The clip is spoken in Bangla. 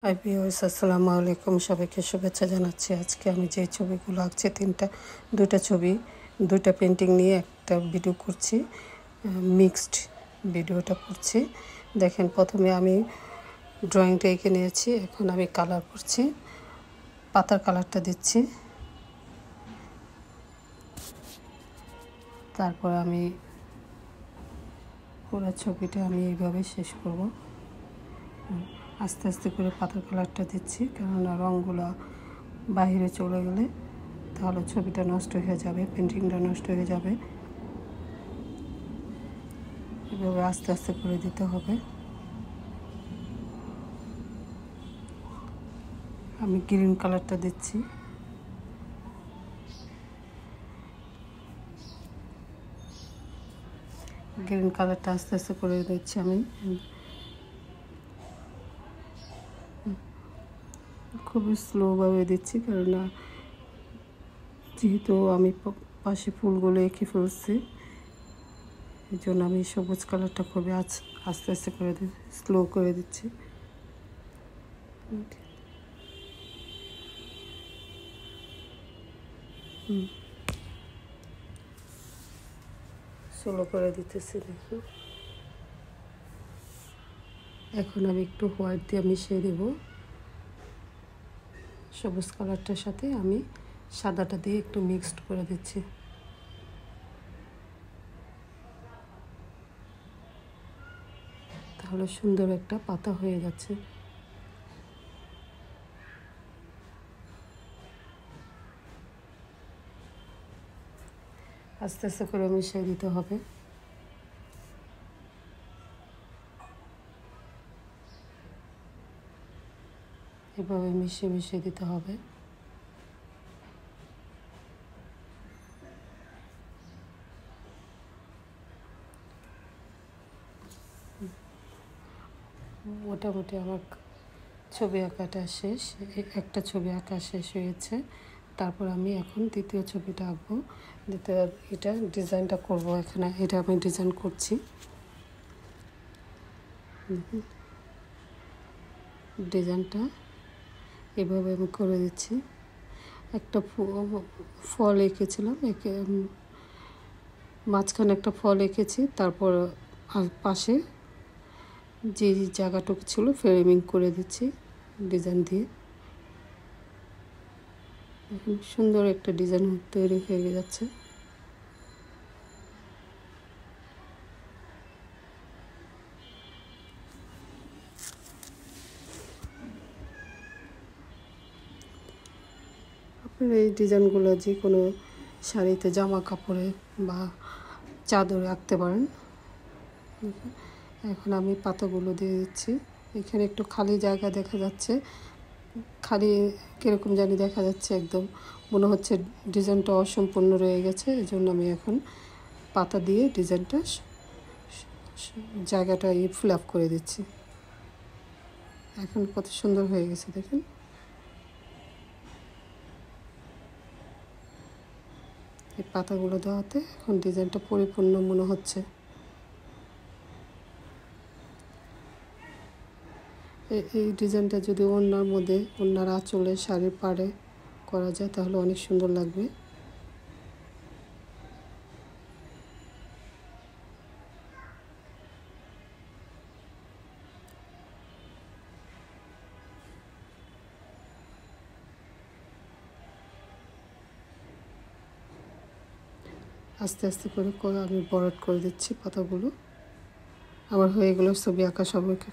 হাই ভিউয়ার্স, আসসালামু আলাইকুম। সবাইকে শুভেচ্ছা জানাচ্ছি। আজকে আমি যে ছবিগুলো আঁকছি দুইটা ছবি, দুইটা পেন্টিং নিয়ে একটা ভিডিও করছি, মিক্সড ভিডিওটা করছি। দেখেন, প্রথমে আমি ড্রয়িংটা এঁকে নিয়েছি। এখন আমি কালার করছি, পাতার কালারটা দিচ্ছি। তারপর আমি পুরো ছবিটা আমি এইভাবে শেষ করব। আস্তে আস্তে করে পাতার কালারটা দিচ্ছি, কেননা রঙগুলো বাইরে চলে গেলে তাহলে ছবিটা নষ্ট হয়ে যাবে, পেন্টিংটা নষ্ট হয়ে যাবে। এভাবে আস্তে আস্তে করে দিতে হবে। আমি গ্রিন কালারটা দিচ্ছি। গ্রিন কালারটা আস্তে আস্তে করে দিচ্ছি আমি। খুবই স্লোভাবে দিচ্ছি, কেননা যেহেতু আমি পাশে ফুলগুলো এঁকে ফেলছি, এই জন্য আমি সবুজ কালারটা খুবই আস্তে আস্তে করে স্লো করে দিচ্ছি। স্লো করে দিতেছি, দেখুন। এখন আমি একটু হোয়াইট দিয়ে মিশিয়ে দেব। সবুজ কালারটার সাথে আমি সাদাটা দিয়ে একটু মিক্সড করে দিচ্ছি। তাহলে সুন্দর একটা পাতা হয়ে যাচ্ছে। আস্তে আস্তে করে মিশিয়ে দিতে হবে। এভাবে মিশিয়ে মিশিয়ে দিতে হবে। মোটামুটি আমার ছবি আঁকাটা শেষ। একটা ছবি আঁকা শেষ হয়েছে। তারপর আমি এখন দ্বিতীয় ছবিটা আঁকবো। এটা ডিজাইনটা করব। এখানে এটা আমি ডিজাইন করছি। ডিজাইনটা এভাবে আমি করে দিচ্ছি। একটা ফল এঁকেছিলাম, মাঝখানে একটা ফল এঁকেছি। তারপর পাশে যে জায়গাটুকু ছিল ফ্রেমিং করে দিচ্ছি ডিজাইন দিয়ে। সুন্দর একটা ডিজাইন তৈরি হয়ে যাচ্ছে। আপনার এই ডিজাইনগুলো যে কোনো শাড়িতে, জামা কাপড়ে বা চাদরে আঁকতে পারেন। এখন আমি পাতাগুলো দিয়ে দিচ্ছি। এখানে একটু খালি জায়গা দেখা যাচ্ছে, খালি কীরকম জানি দেখা যাচ্ছে, একদম মনে হচ্ছে ডিজাইনটা অসম্পূর্ণ রয়ে গেছে। এই জন্য আমি এখন পাতা দিয়ে ডিজাইনটা জায়গাটা ফিল আপ করে দিচ্ছি। এখন কত সুন্দর হয়ে গেছে, দেখুন। এই পাতাগুলো দেওয়াতে এখন ডিজাইনটা পরিপূর্ণ মনে হচ্ছে। এই ডিজাইনটা যদি ওড়নার আঁচলে, শাড়ির পাড়ে করা যায় তাহলে অনেক সুন্দর লাগবে। আস্তে আস্তে করে আমি বরট করে দিচ্ছি পাতাগুলো। আমার হয়ে গেল ছবি আঁকা। সবাইকে